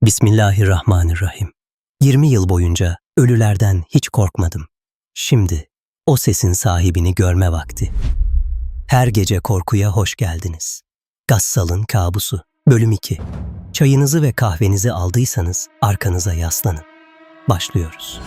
Bismillahirrahmanirrahim. 20 yıl boyunca ölülerden hiç korkmadım. Şimdi o sesin sahibini görme vakti. Her gece korkuya hoş geldiniz. Gassal'ın Kabusu. Bölüm 2. Çayınızı ve kahvenizi aldıysanız arkanıza yaslanın. Başlıyoruz.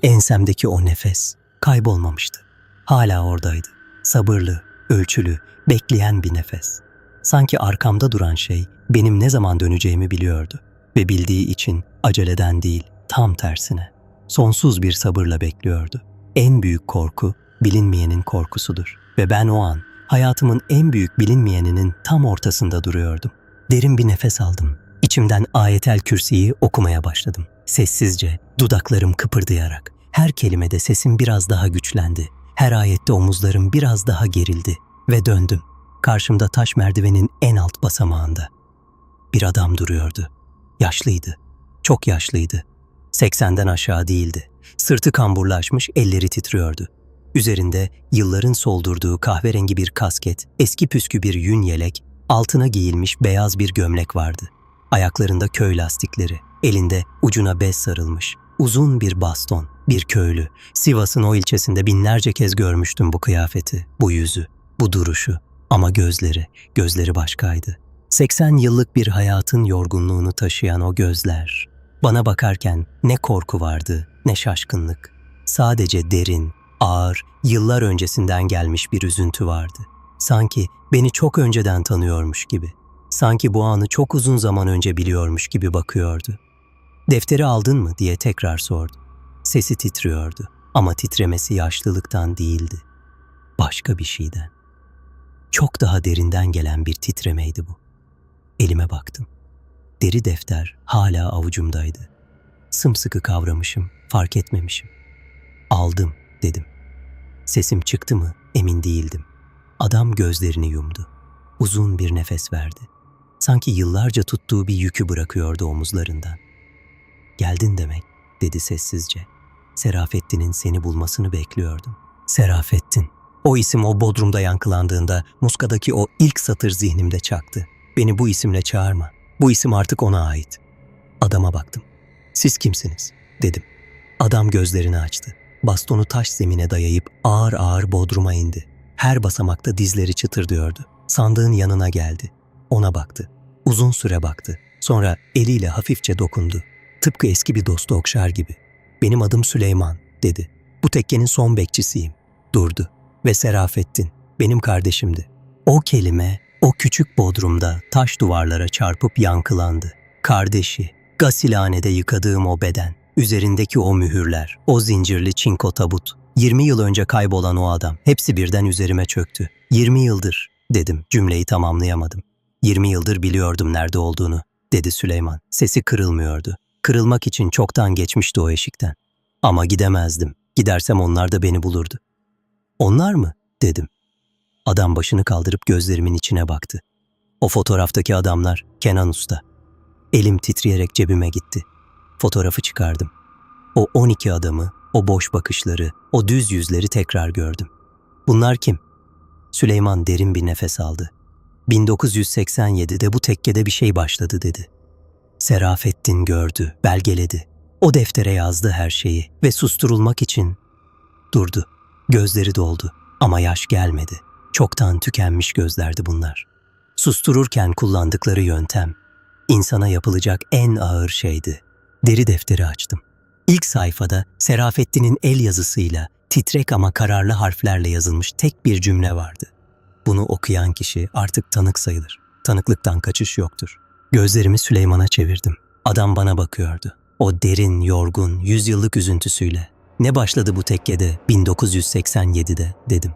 Ensemdeki o nefes kaybolmamıştı. Hala oradaydı. Sabırlı, ölçülü, bekleyen bir nefes. Sanki arkamda duran şey benim ne zaman döneceğimi biliyordu ve bildiği için aceleden değil, tam tersine sonsuz bir sabırla bekliyordu. En büyük korku bilinmeyenin korkusudur ve ben o an hayatımın en büyük bilinmeyeninin tam ortasında duruyordum. Derin bir nefes aldım. İçimden Ayetel Kürsi'yi okumaya başladım. Sessizce, dudaklarım kıpırdayarak. Her kelimede sesim biraz daha güçlendi. Her ayette omuzlarım biraz daha gerildi ve döndüm. Karşımda taş merdivenin en alt basamağında bir adam duruyordu. Yaşlıydı, çok yaşlıydı. 80'den aşağı değildi. Sırtı kamburlaşmış, elleri titriyordu. Üzerinde yılların soldurduğu kahverengi bir kasket, eski püskü bir yün yelek, altına giyilmiş beyaz bir gömlek vardı. Ayaklarında köy lastikleri, elinde ucuna bez sarılmış, uzun bir baston, bir köylü. Sivas'ın o ilçesinde binlerce kez görmüştüm bu kıyafeti, bu yüzü, bu duruşu. Ama gözleri başkaydı. 80 yıllık bir hayatın yorgunluğunu taşıyan o gözler. Bana bakarken ne korku vardı, ne şaşkınlık. Sadece derin, ağır, yıllar öncesinden gelmiş bir üzüntü vardı. Sanki beni çok önceden tanıyormuş gibi. Sanki bu anı çok uzun zaman önce biliyormuş gibi bakıyordu. "Defteri aldın mı?" diye tekrar sordu. Sesi titriyordu ama titremesi yaşlılıktan değildi. Başka bir şeyden. Çok daha derinden gelen bir titremeydi bu. Elime baktım. Deri defter hala avucumdaydı. Sımsıkı kavramışım, fark etmemişim. "Aldım," dedim. Sesim çıktı mı emin değildim. Adam gözlerini yumdu. Uzun bir nefes verdi. Sanki yıllarca tuttuğu bir yükü bırakıyordu omuzlarından. "Geldin demek," dedi sessizce. "Serafettin'in seni bulmasını bekliyordum." Serafettin. O isim o Bodrum'da yankılandığında Muska'daki o ilk satır zihnimde çaktı. "Beni bu isimle çağırma. Bu isim artık ona ait." Adama baktım. "Siz kimsiniz?" dedim. Adam gözlerini açtı. Bastonu taş zemine dayayıp ağır ağır Bodrum'a indi. Her basamakta dizleri çıtırdıyordu. Sandığın yanına geldi. Ona baktı. Uzun süre baktı. Sonra eliyle hafifçe dokundu. Tıpkı eski bir dostu okşar gibi. "Benim adım Süleyman," dedi. "Bu tekkenin son bekçisiyim." Durdu. "Ve Serafettin benim kardeşimdi." O kelime o küçük Bodrum'da taş duvarlara çarpıp yankılandı. Kardeşi, gasilhanede yıkadığım o beden, üzerindeki o mühürler, o zincirli çinko tabut, 20 yıl önce kaybolan o adam, hepsi birden üzerime çöktü. 20 yıldır, dedim, cümleyi tamamlayamadım. 20 yıldır biliyordum nerede olduğunu, dedi Süleyman. Sesi kırılmıyordu. Kırılmak için çoktan geçmişti o eşikten. Ama gidemezdim. Gidersem onlar da beni bulurdu. "Onlar mı?" dedim. Adam başını kaldırıp gözlerimin içine baktı. "O fotoğraftaki adamlar Kenan Usta." Elim titreyerek cebime gitti. Fotoğrafı çıkardım. O 12 adamı, o boş bakışları, o düz yüzleri tekrar gördüm. "Bunlar kim?" Süleyman derin bir nefes aldı. "1987'de bu tekkede bir şey başladı," dedi. Serafettin gördü, belgeledi. O deftere yazdı her şeyi ve susturulmak için durdu. Gözleri doldu ama yaş gelmedi. Çoktan tükenmiş gözlerdi bunlar. Sustururken kullandıkları yöntem, insana yapılacak en ağır şeydi. Deri defteri açtım. İlk sayfada Serafettin'in el yazısıyla, titrek ama kararlı harflerle yazılmış tek bir cümle vardı. Bunu okuyan kişi artık tanık sayılır. Tanıklıktan kaçış yoktur. Gözlerimi Süleyman'a çevirdim. Adam bana bakıyordu. O derin, yorgun, yüzyıllık üzüntüsüyle. "Ne başladı bu tekkede 1987'de," dedim.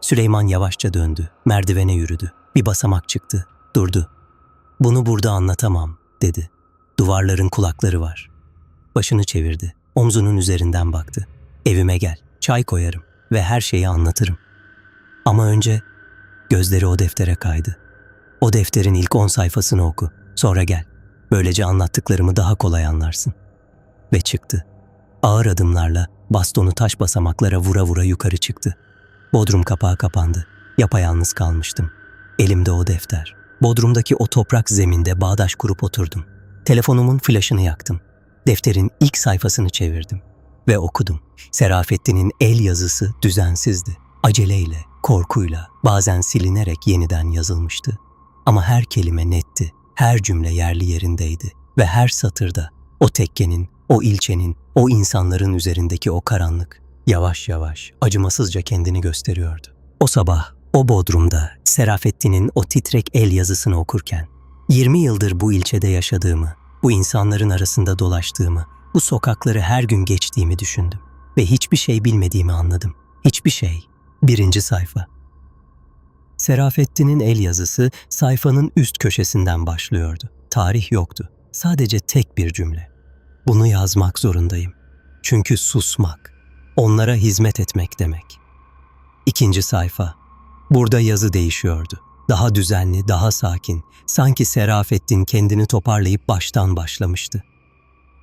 Süleyman yavaşça döndü, merdivene yürüdü. Bir basamak çıktı, durdu. "Bunu burada anlatamam," dedi. "Duvarların kulakları var." Başını çevirdi, omzunun üzerinden baktı. "Evime gel, çay koyarım ve her şeyi anlatırım. Ama önce..." Gözleri o deftere kaydı. "O defterin ilk 10 sayfasını oku, sonra gel. Böylece anlattıklarımı daha kolay anlarsın." Ve çıktı. Ağır adımlarla bastonu taş basamaklara vura vura yukarı çıktı. Bodrum kapağı kapandı. Yapayalnız kalmıştım. Elimde o defter. Bodrum'daki o toprak zeminde bağdaş kurup oturdum. Telefonumun flaşını yaktım. Defterin ilk sayfasını çevirdim ve okudum. Serafettin'in el yazısı düzensizdi. Aceleyle, korkuyla, bazen silinerek yeniden yazılmıştı. Ama her kelime netti, her cümle yerli yerindeydi ve her satırda o tekkenin, o ilçenin, o insanların üzerindeki o karanlık yavaş yavaş, acımasızca kendini gösteriyordu. O sabah, o Bodrum'da Serafettin'in o titrek el yazısını okurken, 20 yıldır bu ilçede yaşadığımı, bu insanların arasında dolaştığımı, bu sokakları her gün geçtiğimi düşündüm. Ve hiçbir şey bilmediğimi anladım. Hiçbir şey. 1. sayfa. Serafettin'in el yazısı sayfanın üst köşesinden başlıyordu. Tarih yoktu. Sadece tek bir cümle. Bunu yazmak zorundayım. Çünkü susmak, onlara hizmet etmek demek. 2. sayfa. Burada yazı değişiyordu. Daha düzenli, daha sakin. Sanki Serafettin kendini toparlayıp baştan başlamıştı.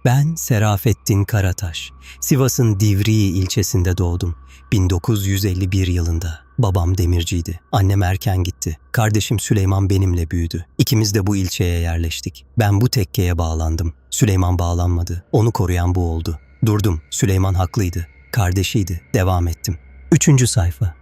Ben Serafettin Karataş. Sivas'ın Divriği ilçesinde doğdum. 1951 yılında. Babam demirciydi. Annem erken gitti. Kardeşim Süleyman benimle büyüdü. İkimiz de bu ilçeye yerleştik. Ben bu tekkeye bağlandım. Süleyman bağlanmadı. Onu koruyan bu oldu. Durdum. Süleyman haklıydı. Kardeşiydi. Devam ettim. 3. sayfa.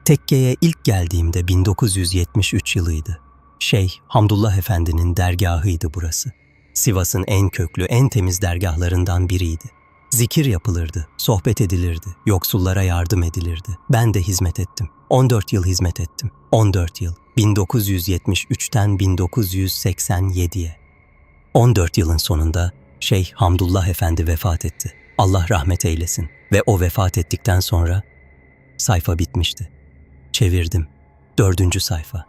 Tekkeye ilk geldiğimde 1973 yılıydı. Şeyh Hamdullah Efendi'nin dergahıydı burası. Sivas'ın en köklü, en temiz dergahlarından biriydi. Zikir yapılırdı, sohbet edilirdi, yoksullara yardım edilirdi. Ben de hizmet ettim. 14 yıl hizmet ettim. 14 yıl. 1973'ten 1987'ye. 14 yılın sonunda Şeyh Hamdullah Efendi vefat etti. Allah rahmet eylesin. Ve o vefat ettikten sonra sayfa bitmişti. Çevirdim. 4. sayfa.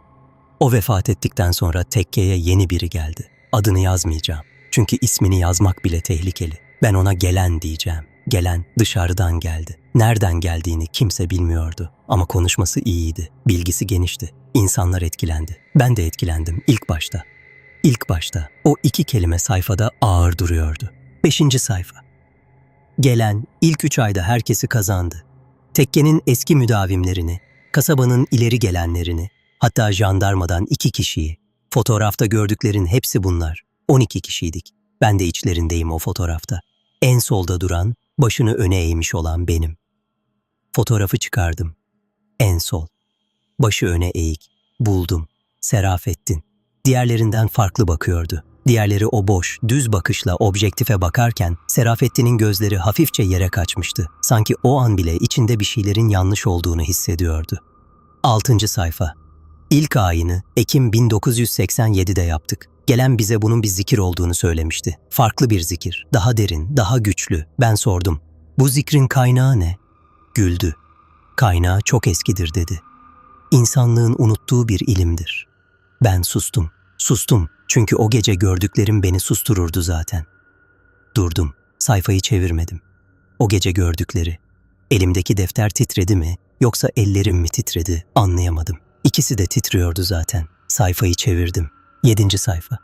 O vefat ettikten sonra tekkeye yeni biri geldi. Adını yazmayacağım. Çünkü ismini yazmak bile tehlikeli. Ben ona gelen diyeceğim. Gelen dışarıdan geldi. Nereden geldiğini kimse bilmiyordu. Ama konuşması iyiydi. Bilgisi genişti. İnsanlar etkilendi. Ben de etkilendim ilk başta. İlk başta o 2 kelime sayfada ağır duruyordu. 5. sayfa. Gelen ilk 3 ayda herkesi kazandı. Tekkenin eski müdavimlerini, kasabanın ileri gelenlerini, hatta jandarmadan 2 kişiyi, fotoğrafta gördüklerin hepsi bunlar. 12 kişiydik. Ben de içlerindeyim o fotoğrafta. En solda duran, başını öne eğmiş olan benim. Fotoğrafı çıkardım. En sol. Başı öne eğik. Buldum. Serafettin. Diğerlerinden farklı bakıyordu. Diğerleri o boş, düz bakışla objektife bakarken Serafettin'in gözleri hafifçe yere kaçmıştı. Sanki o an bile içinde bir şeylerin yanlış olduğunu hissediyordu. 6. sayfa. İlk ayini Ekim 1987'de yaptık. Gelen bize bunun bir zikir olduğunu söylemişti. Farklı bir zikir, daha derin, daha güçlü. Ben sordum. Bu zikrin kaynağı ne? Güldü. Kaynağı çok eskidir dedi. İnsanlığın unuttuğu bir ilimdir. Ben sustum. Sustum çünkü o gece gördüklerim beni sustururdu zaten. Durdum. Sayfayı çevirmedim. O gece gördükleri. Elimdeki defter titredi mi yoksa ellerim mi titredi anlayamadım. İkisi de titriyordu zaten. Sayfayı çevirdim. 7. sayfa.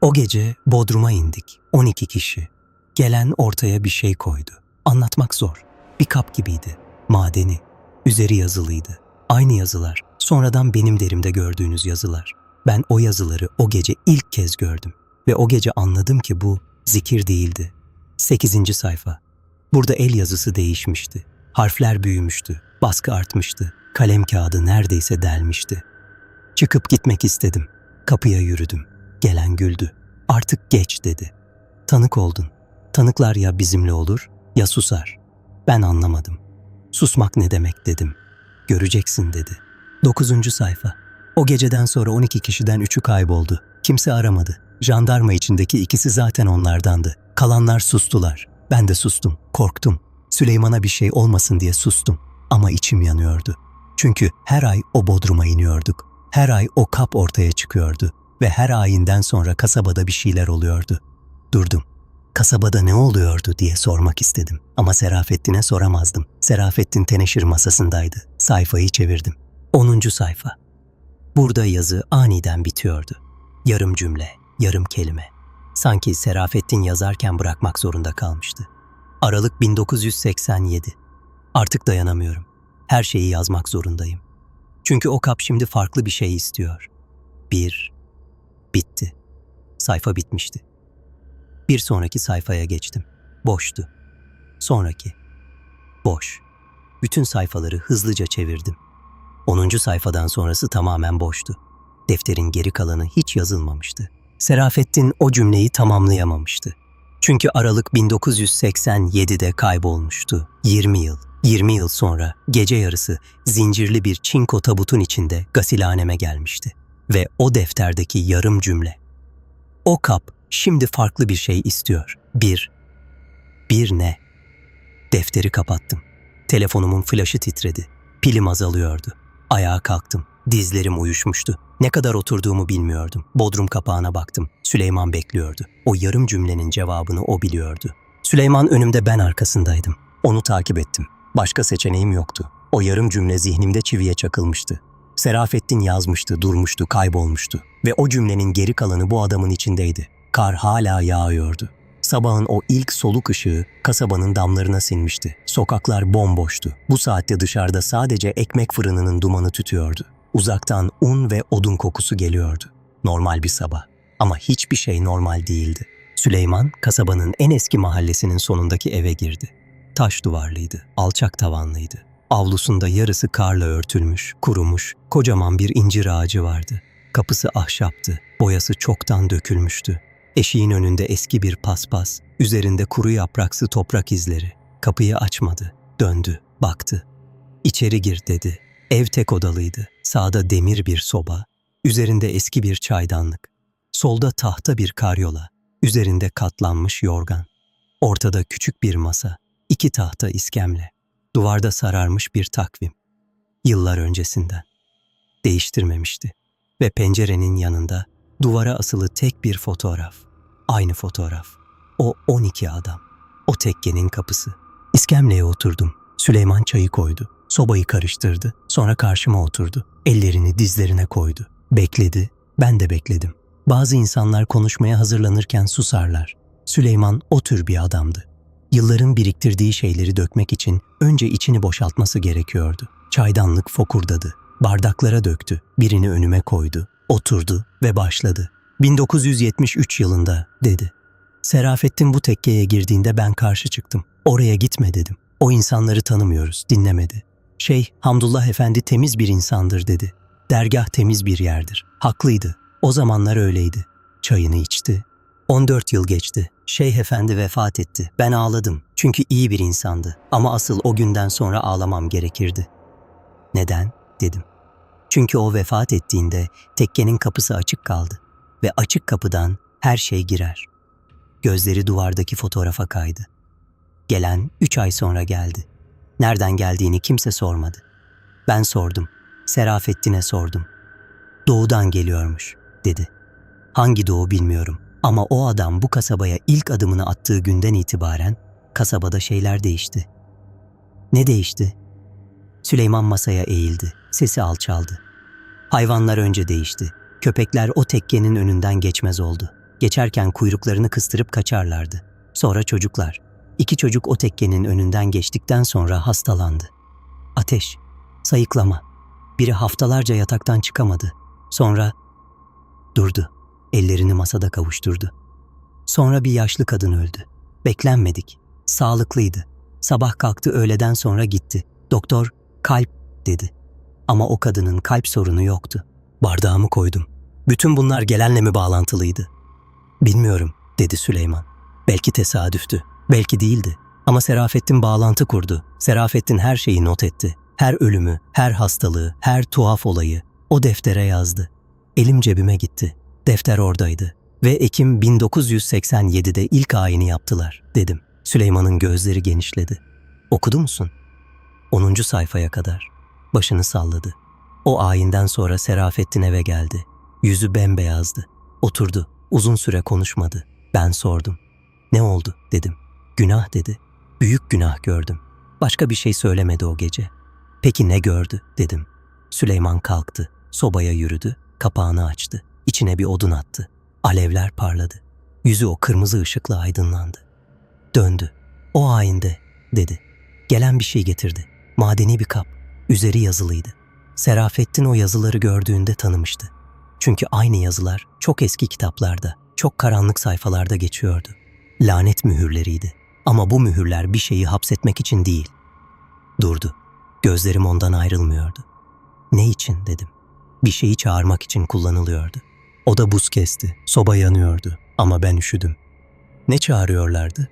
O gece Bodrum'a indik. 12 kişi. Gelen ortaya bir şey koydu. Anlatmak zor. Bir kap gibiydi. Madeni. Üzeri yazılıydı. Aynı yazılar. Sonradan benim derimde gördüğünüz yazılar. Ben o yazıları o gece ilk kez gördüm. Ve o gece anladım ki bu zikir değildi. 8. sayfa. Burada el yazısı değişmişti. Harfler büyümüştü. Baskı artmıştı. Kalem kağıdı neredeyse delmişti. Çıkıp gitmek istedim. Kapıya yürüdüm. Gelen güldü. Artık geç dedi. Tanık oldun. Tanıklar ya bizimle olur ya susar. Ben anlamadım. Susmak ne demek dedim. Göreceksin dedi. 9. sayfa. O geceden sonra 12 kişiden 3'ü kayboldu. Kimse aramadı. Jandarma içindeki ikisi zaten onlardandı. Kalanlar sustular. Ben de sustum. Korktum. Süleyman'a bir şey olmasın diye sustum. Ama içim yanıyordu. Çünkü her ay o Bodrum'a iniyorduk. Her ay o kap ortaya çıkıyordu. Ve her ayinden sonra kasabada bir şeyler oluyordu. Durdum. Kasabada ne oluyordu diye sormak istedim. Ama Serafettin'e soramazdım. Serafettin teneşir masasındaydı. Sayfayı çevirdim. 10. sayfa. Burada yazı aniden bitiyordu. Yarım cümle, yarım kelime. Sanki Serafettin yazarken bırakmak zorunda kalmıştı. Aralık 1987. Artık dayanamıyorum. Her şeyi yazmak zorundayım. Çünkü o kap şimdi farklı bir şey istiyor. Bir. Bitti. Sayfa bitmişti. Bir sonraki sayfaya geçtim. Boştu. Sonraki. Boş. Bütün sayfaları hızlıca çevirdim. 10. sayfadan sonrası tamamen boştu. Defterin geri kalanı hiç yazılmamıştı. Serafettin o cümleyi tamamlayamamıştı. Çünkü Aralık 1987'de kaybolmuştu. 20 yıl. 20 yıl sonra gece yarısı zincirli bir çinko tabutun içinde gasilhaneme gelmişti. Ve o defterdeki yarım cümle. O kap şimdi farklı bir şey istiyor. Bir ne? Defteri kapattım. Telefonumun flaşı titredi. Pilim azalıyordu. Ayağa kalktım. Dizlerim uyuşmuştu. Ne kadar oturduğumu bilmiyordum. Bodrum kapağına baktım. Süleyman bekliyordu. O yarım cümlenin cevabını o biliyordu. Süleyman önümde, ben arkasındaydım. Onu takip ettim. Başka seçeneğim yoktu. O yarım cümle zihnimde çiviye çakılmıştı. Serafettin yazmıştı, durmuştu, kaybolmuştu. Ve o cümlenin geri kalanı bu adamın içindeydi. Kar hala yağıyordu. Sabahın o ilk soluk ışığı kasabanın damlarına sinmişti. Sokaklar bomboştu. Bu saatte dışarıda sadece ekmek fırınının dumanı tütüyordu. Uzaktan un ve odun kokusu geliyordu. Normal bir sabah. Ama hiçbir şey normal değildi. Süleyman, kasabanın en eski mahallesinin sonundaki eve girdi. Taş duvarlıydı, alçak tavanlıydı. Avlusunda yarısı karla örtülmüş, kurumuş, kocaman bir incir ağacı vardı. Kapısı ahşaptı, boyası çoktan dökülmüştü. Eşiğin önünde eski bir paspas, üzerinde kuru yapraksı toprak izleri. Kapıyı açmadı, döndü, baktı. "İçeri gir," dedi. Ev tek odalıydı. Sağda demir bir soba, üzerinde eski bir çaydanlık. Solda tahta bir karyola, üzerinde katlanmış yorgan. Ortada küçük bir masa, 2 tahta iskemle. Duvarda sararmış bir takvim. Yıllar öncesinden. Değiştirmemişti. Ve pencerenin yanında duvara asılı tek bir fotoğraf. Aynı fotoğraf. O 12 adam. O tekkenin kapısı. İskemleye oturdum. Süleyman çayı koydu. Sobayı karıştırdı. Sonra karşıma oturdu. Ellerini dizlerine koydu. Bekledi. Ben de bekledim. Bazı insanlar konuşmaya hazırlanırken susarlar. Süleyman o tür bir adamdı. Yılların biriktirdiği şeyleri dökmek için önce içini boşaltması gerekiyordu. Çaydanlık fokurdadı. Bardaklara döktü. Birini önüme koydu. Oturdu ve başladı. 1973 yılında, dedi. Serafettin bu tekkeye girdiğinde ben karşı çıktım. Oraya gitme dedim. O insanları tanımıyoruz, dinlemedi. Hamdullah Efendi temiz bir insandır, dedi. Dergah temiz bir yerdir. Haklıydı. O zamanlar öyleydi. Çayını içti. 14 yıl geçti. Şeyh Efendi vefat etti. Ben ağladım. Çünkü iyi bir insandı. Ama asıl o günden sonra ağlamam gerekirdi. Neden? Dedim. Çünkü o vefat ettiğinde tekkenin kapısı açık kaldı. Ve açık kapıdan her şey girer. Gözleri duvardaki fotoğrafa kaydı. Gelen 3 ay sonra geldi. Nereden geldiğini kimse sormadı. Ben sordum. Serafettin'e sordum. Doğudan geliyormuş, dedi. Hangi doğu bilmiyorum. Ama o adam bu kasabaya ilk adımını attığı günden itibaren kasabada şeyler değişti. Ne değişti? Süleyman masaya eğildi. Sesi alçaldı. Hayvanlar önce değişti. Köpekler o tekkenin önünden geçmez oldu. Geçerken kuyruklarını kıstırıp kaçarlardı. Sonra çocuklar. 2 çocuk o tekkenin önünden geçtikten sonra hastalandı. Ateş, sayıklama. Biri haftalarca yataktan çıkamadı. Sonra durdu. Ellerini masada kavuşturdu. Sonra bir yaşlı kadın öldü. Beklenmedik. Sağlıklıydı. Sabah kalktı, öğleden sonra gitti. Doktor, kalp, dedi. Ama o kadının kalp sorunu yoktu. Bardağımı koydum. Bütün bunlar gelenle mi bağlantılıydı? Bilmiyorum, dedi Süleyman. Belki tesadüftü, belki değildi. Ama Serafettin bağlantı kurdu. Serafettin her şeyi not etti. Her ölümü, her hastalığı, her tuhaf olayı o deftere yazdı. Elim cebime gitti. Defter oradaydı. Ve Ekim 1987'de ilk ayini yaptılar, dedim. Süleyman'ın gözleri genişledi. Okudu musun? 10. sayfaya kadar. Başını salladı. O ayinden sonra Serafettin eve geldi. Yüzü bembeyazdı. Oturdu. Uzun süre konuşmadı. Ben sordum. Ne oldu, dedim. Günah, dedi. Büyük günah gördüm. Başka bir şey söylemedi o gece. Peki ne gördü, dedim. Süleyman kalktı. Sobaya yürüdü. Kapağını açtı. İçine bir odun attı. Alevler parladı. Yüzü o kırmızı ışıkla aydınlandı. Döndü. O ayinde, dedi. Gelen bir şey getirdi. Madeni bir kap. Üzeri yazılıydı. Serafettin o yazıları gördüğünde tanımıştı. Çünkü aynı yazılar çok eski kitaplarda, çok karanlık sayfalarda geçiyordu. Lanet mühürleriydi. Ama bu mühürler bir şeyi hapsetmek için değil. Durdu. Gözlerim ondan ayrılmıyordu. Ne için dedim. Bir şeyi çağırmak için kullanılıyordu. O da buz kesti. Soba yanıyordu ama ben üşüdüm. Ne çağırıyorlardı?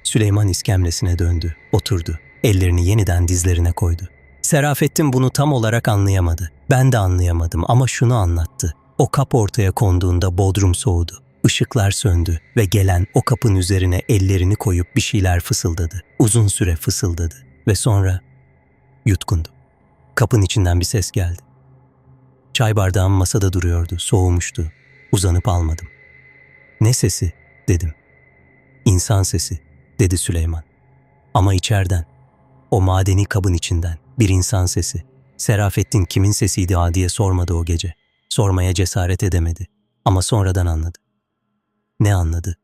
Süleyman iskemlesine döndü, oturdu. Ellerini yeniden dizlerine koydu. Serafettin bunu tam olarak anlayamadı. Ben de anlayamadım ama şunu anlattı. O kap ortaya konduğunda bodrum soğudu. Işıklar söndü ve gelen o kapın üzerine ellerini koyup bir şeyler fısıldadı. Uzun süre fısıldadı ve sonra yutkundu. Kapın içinden bir ses geldi. Çay bardağım masada duruyordu, soğumuştu. Uzanıp almadım. Ne sesi dedim. İnsan sesi dedi Süleyman. Ama içeriden, o madeni kabın içinden bir insan sesi. Serafettin kimin sesiydi diye sormadı o gece. Sormaya cesaret edemedi ama sonradan anladı. Ne anladı?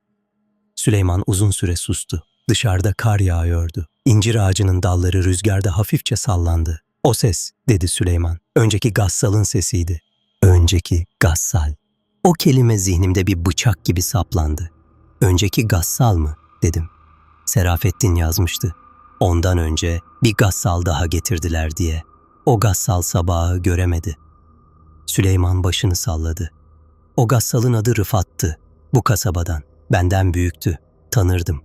Süleyman uzun süre sustu. Dışarıda kar yağıyordu. İncir ağacının dalları rüzgarda hafifçe sallandı. O ses, dedi Süleyman. Önceki Gassal'ın sesiydi. Önceki Gassal. O kelime zihnimde bir bıçak gibi saplandı. Önceki Gassal mı? Dedim. Serafettin yazmıştı. Ondan önce bir Gassal daha getirdiler diye. O Gassal sabahı göremedi. Süleyman başını salladı. O Gassal'ın adı Rıfat'tı. Bu kasabadan. Benden büyüktü. Tanırdım.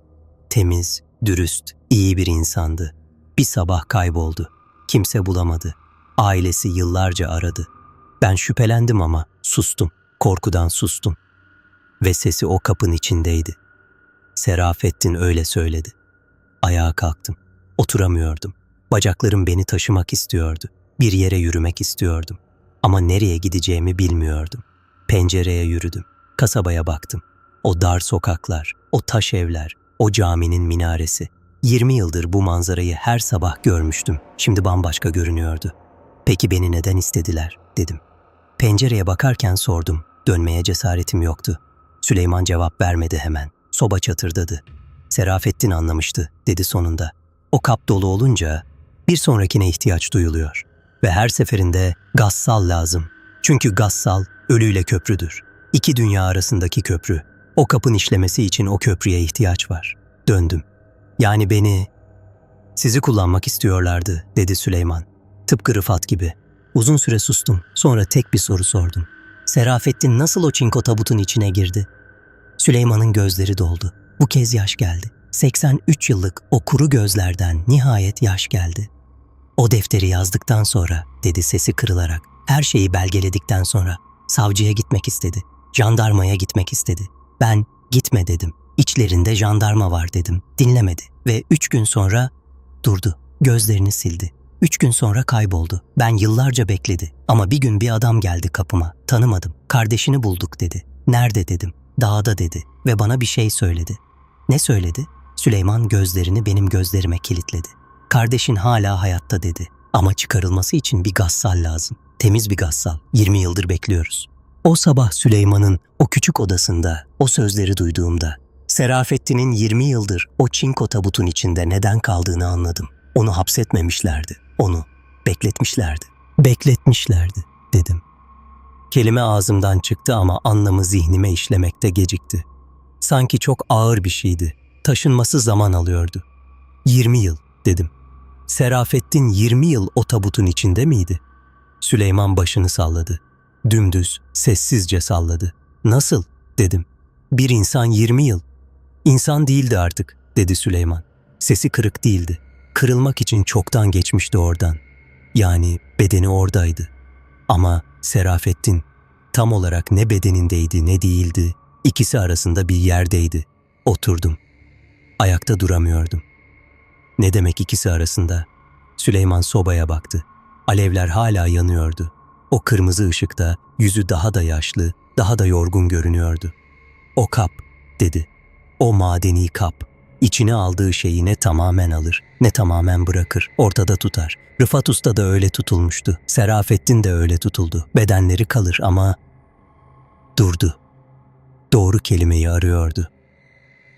Temiz, dürüst, iyi bir insandı. Bir sabah kayboldu. Kimse bulamadı. Ailesi yıllarca aradı. Ben şüphelendim ama sustum. Korkudan sustum. Ve sesi o kapın içindeydi. Serafettin öyle söyledi. Ayağa kalktım. Oturamıyordum. Bacaklarım beni taşımak istiyordu. Bir yere yürümek istiyordum. Ama nereye gideceğimi bilmiyordum. Pencereye yürüdüm. Kasabaya baktım. O dar sokaklar, o taş evler, o caminin minaresi. 20 yıldır bu manzarayı her sabah görmüştüm. Şimdi bambaşka görünüyordu. Peki beni neden istediler, dedim. Pencereye bakarken sordum. Dönmeye cesaretim yoktu. Süleyman cevap vermedi hemen. Soba çatırdadı. Serafettin anlamıştı, dedi sonunda. O kap dolu olunca bir sonrakine ihtiyaç duyuluyor. Ve her seferinde Gassal lazım. Çünkü Gassal ölüyle köprüdür. İki dünya arasındaki köprü. O kapın işlemesi için o köprüye ihtiyaç var. Döndüm. Yani sizi kullanmak istiyorlardı, dedi Süleyman. Tıpkı Rıfat gibi. Uzun süre sustum. Sonra tek bir soru sordum. Serafettin nasıl o çinko tabutun içine girdi? Süleyman'ın gözleri doldu. Bu kez yaş geldi. 83 yıllık o kuru gözlerden nihayet yaş geldi. O defteri yazdıktan sonra, dedi sesi kırılarak, her şeyi belgeledikten sonra savcıya gitmek istedi. Jandarmaya gitmek istedi. Ben gitme dedim. İçlerinde jandarma var dedim. Dinlemedi ve 3 gün sonra durdu. Gözlerini sildi. 3 gün sonra kayboldu. Ben yıllarca bekledi. Ama bir gün bir adam geldi kapıma. Tanımadım. Kardeşini bulduk dedi. Nerede dedim. Dağda dedi ve bana bir şey söyledi. Ne söyledi? Süleyman gözlerini benim gözlerime kilitledi. Kardeşin hala hayatta dedi. Ama çıkarılması için bir gassal lazım. Temiz bir gassal. 20 yıldır bekliyoruz. O sabah Süleyman'ın o küçük odasında o sözleri duyduğumda Serafettin'in 20 yıldır o çinko tabutun içinde neden kaldığını anladım. Onu hapsetmemişlerdi. Onu bekletmişlerdi. Bekletmişlerdi, dedim. Kelime ağzımdan çıktı ama anlamı zihnime işlemekte gecikti. Sanki çok ağır bir şeydi. Taşınması zaman alıyordu. 20 yıl, dedim. Serafettin 20 yıl o tabutun içinde miydi? Süleyman başını salladı. Dümdüz, sessizce salladı. Nasıl, dedim. Bir insan 20 yıl. İnsan değildi artık, dedi Süleyman. Sesi kırık değildi. Kırılmak için çoktan geçmişti oradan. Yani bedeni oradaydı. Ama Serafettin tam olarak ne bedenindeydi ne değildi. İkisi arasında bir yerdeydi. Oturdum. Ayakta duramıyordum. Ne demek ikisi arasında? Süleyman sobaya baktı. Alevler hala yanıyordu. O kırmızı ışıkta yüzü daha da yaşlı, daha da yorgun görünüyordu. O kap, dedi. O madeni kap. İçine aldığı şeyi ne tamamen alır, ne tamamen bırakır, ortada tutar. Rıfat Usta da öyle tutulmuştu. Serafettin de öyle tutuldu. Bedenleri kalır ama durdu. Doğru kelimeyi arıyordu.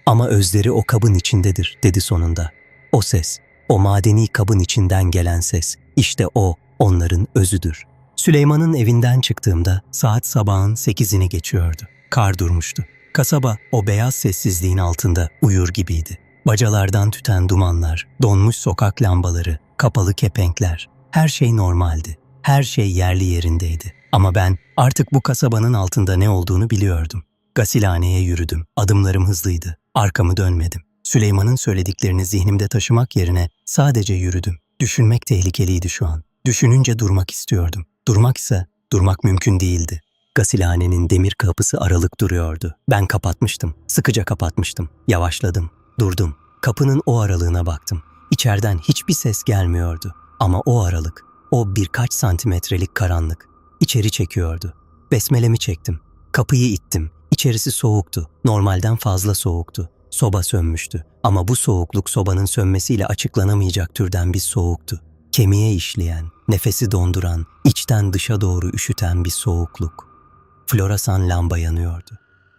Ama özleri o kabın içindedir, dedi sonunda. O ses, o madeni kabın içinden gelen ses, işte o onların özüdür. Süleyman'ın evinden çıktığımda saat sabahın 8'ini geçiyordu. Kar durmuştu. Kasaba o beyaz sessizliğin altında uyur gibiydi. Bacalardan tüten dumanlar, donmuş sokak lambaları, kapalı kepenkler. Her şey normaldi. Her şey yerli yerindeydi. Ama ben artık bu kasabanın altında ne olduğunu biliyordum. Gasilhaneye yürüdüm. Adımlarım hızlıydı. Arkamı dönmedim. Süleyman'ın söylediklerini zihnimde taşımak yerine sadece yürüdüm. Düşünmek tehlikeliydi şu an. Düşününce durmak istiyordum. Durmak ise durmak mümkün değildi. Gasilhanenin demir kapısı aralık duruyordu. Ben kapatmıştım. Sıkıca kapatmıştım. Yavaşladım. Durdum. Kapının o aralığına baktım. İçeriden hiçbir ses gelmiyordu. Ama o aralık, o birkaç santimetrelik karanlık içeri çekiyordu. Besmelemi çektim. Kapıyı ittim. İçerisi soğuktu. Normalden fazla soğuktu. Soba sönmüştü. Ama bu soğukluk sobanın sönmesiyle açıklanamayacak türden bir soğuktu. Kemiğe işleyen, nefesi donduran, içten dışa doğru üşüten bir soğukluk. Floresan lamba yanıyordu.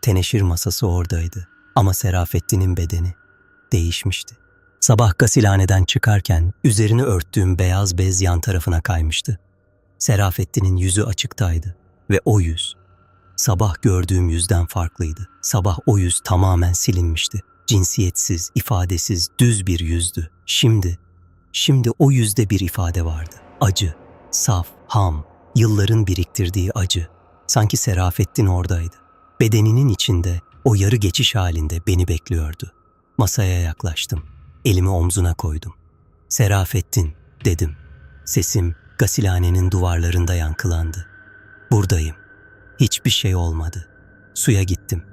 Teneşir masası oradaydı. Ama Serafettin'in bedeni değişmişti. Sabah gasilhaneden çıkarken üzerini örttüğüm beyaz bez yan tarafına kaymıştı. Serafettin'in yüzü açıktaydı ve o yüz, sabah gördüğüm yüzden farklıydı. Sabah o yüz tamamen silinmişti. Cinsiyetsiz, ifadesiz, düz bir yüzdü. Şimdi o yüzde bir ifade vardı. Acı, saf, ham, yılların biriktirdiği acı. Sanki Serafettin oradaydı. Bedeninin içinde, o yarı geçiş halinde beni bekliyordu. Masaya yaklaştım. Elimi omzuna koydum. Serafettin, dedim. Sesim gasilhanenin duvarlarında yankılandı. Buradayım. Hiçbir şey olmadı. Suya gittim.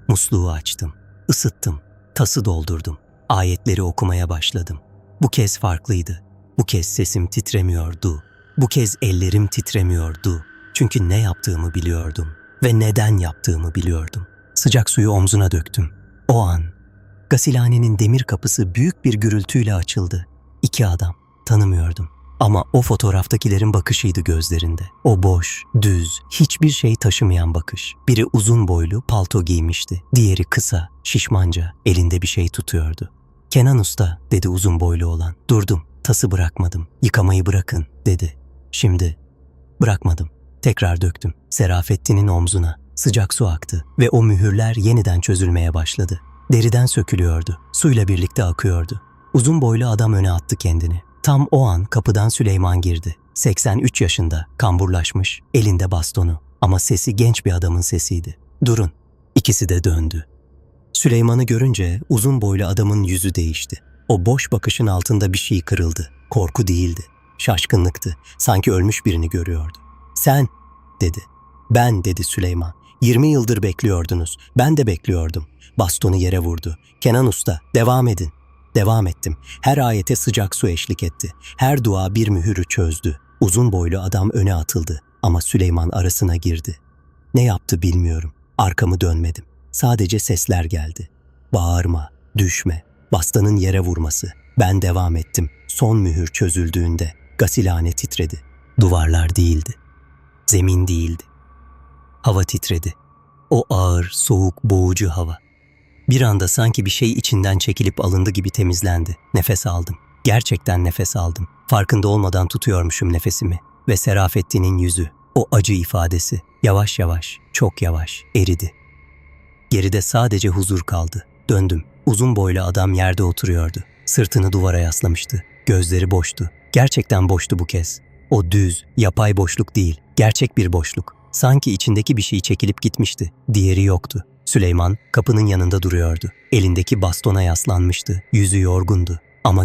Musluğu açtım. Isıttım. Tası doldurdum. Ayetleri okumaya başladım. Bu kez farklıydı. Bu kez sesim titremiyordu. Bu kez ellerim titremiyordu. Çünkü ne yaptığımı biliyordum ve neden yaptığımı biliyordum. Sıcak suyu omzuna döktüm. O an gasilhanenin demir kapısı büyük bir gürültüyle açıldı. İki adam, tanımıyordum. Ama o fotoğraftakilerin bakışıydı gözlerinde. O boş, düz, hiçbir şey taşımayan bakış. Biri uzun boylu, palto giymişti. Diğeri kısa, şişmanca, elinde bir şey tutuyordu. "Kenan Usta," dedi uzun boylu olan. Durdum, tası bırakmadım. "Yıkamayı bırakın," dedi. Şimdi bırakmadım. Tekrar döktüm. Serafettin'in omzuna. Sıcak su aktı ve o mühürler yeniden çözülmeye başladı. Deriden sökülüyordu. Suyla birlikte akıyordu. Uzun boylu adam öne attı kendini. Tam o an kapıdan Süleyman girdi. 83 yaşında, kamburlaşmış, elinde bastonu. Ama sesi genç bir adamın sesiydi. "Durun." İkisi de döndü. Süleyman'ı görünce uzun boylu adamın yüzü değişti. O boş bakışın altında bir şey kırıldı. Korku değildi. Şaşkınlıktı. Sanki ölmüş birini görüyordu. "Sen," dedi. "Ben," dedi Süleyman. 20 yıldır bekliyordunuz. Ben de bekliyordum." Bastonu yere vurdu. "Kenan Usta, devam edin." Devam ettim. Her ayete sıcak su eşlik etti. Her dua bir mühürü çözdü. Uzun boylu adam öne atıldı ama Süleyman arasına girdi. Ne yaptı bilmiyorum. Arkamı dönmedim. Sadece sesler geldi. Bağırma, düşme, bastanın yere vurması. Ben devam ettim. Son mühür çözüldüğünde gasilhane titredi. Duvarlar değildi. Zemin değildi. Hava titredi. O ağır, soğuk, boğucu hava. Bir anda sanki bir şey içinden çekilip alındı gibi temizlendi. Nefes aldım. Gerçekten nefes aldım. Farkında olmadan tutuyormuşum nefesimi. Ve Serafettin'in yüzü, o acı ifadesi yavaş yavaş, çok yavaş eridi. Geride sadece huzur kaldı. Döndüm. Uzun boylu adam yerde oturuyordu. Sırtını duvara yaslamıştı. Gözleri boştu. Gerçekten boştu bu kez. O düz, yapay boşluk değil, gerçek bir boşluk. Sanki içindeki bir şey çekilip gitmişti. Diğeri yoktu. Süleyman kapının yanında duruyordu. Elindeki bastona yaslanmıştı. Yüzü yorgundu. Ama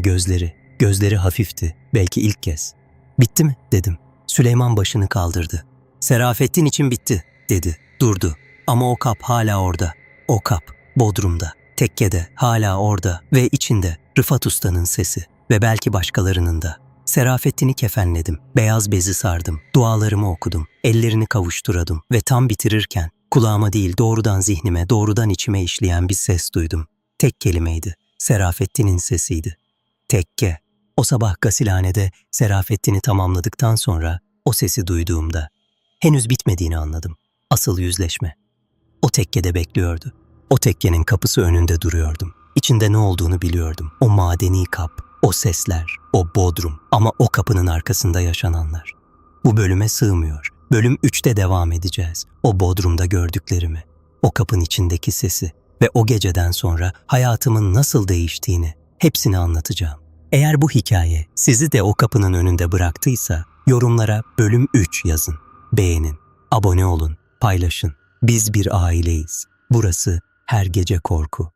gözleri hafifti. Belki ilk kez. "Bitti mi?" dedim. Süleyman başını kaldırdı. "Serafettin için bitti," dedi. Durdu. Ama o kap hala orada. O kap, Bodrum'da, tekkede, hala orada ve içinde Rıfat Usta'nın sesi ve belki başkalarının da. Serafettin'i kefenledim. Beyaz bezi sardım. Dualarımı okudum. Ellerini kavuşturadım ve tam bitirirken kulağıma değil doğrudan zihnime, doğrudan içime işleyen bir ses duydum. Tek kelimeydi. Serafettin'in sesiydi. Tekke. O sabah gasilhanede Serafettin'i tamamladıktan sonra o sesi duyduğumda henüz bitmediğini anladım. Asıl yüzleşme. O tekkede bekliyordu. O tekkenin kapısı önünde duruyordum. İçinde ne olduğunu biliyordum. O madeni kap, o sesler, o bodrum ama o kapının arkasında yaşananlar. Bu bölüme sığmıyor. Bölüm 3'te devam edeceğiz. O bodrumda gördüklerimi, o kapın içindeki sesi ve o geceden sonra hayatımın nasıl değiştiğini hepsini anlatacağım. Eğer bu hikaye sizi de o kapının önünde bıraktıysa yorumlara bölüm 3 yazın. Beğenin, abone olun, paylaşın. Biz bir aileyiz. Burası Her Gece Korku.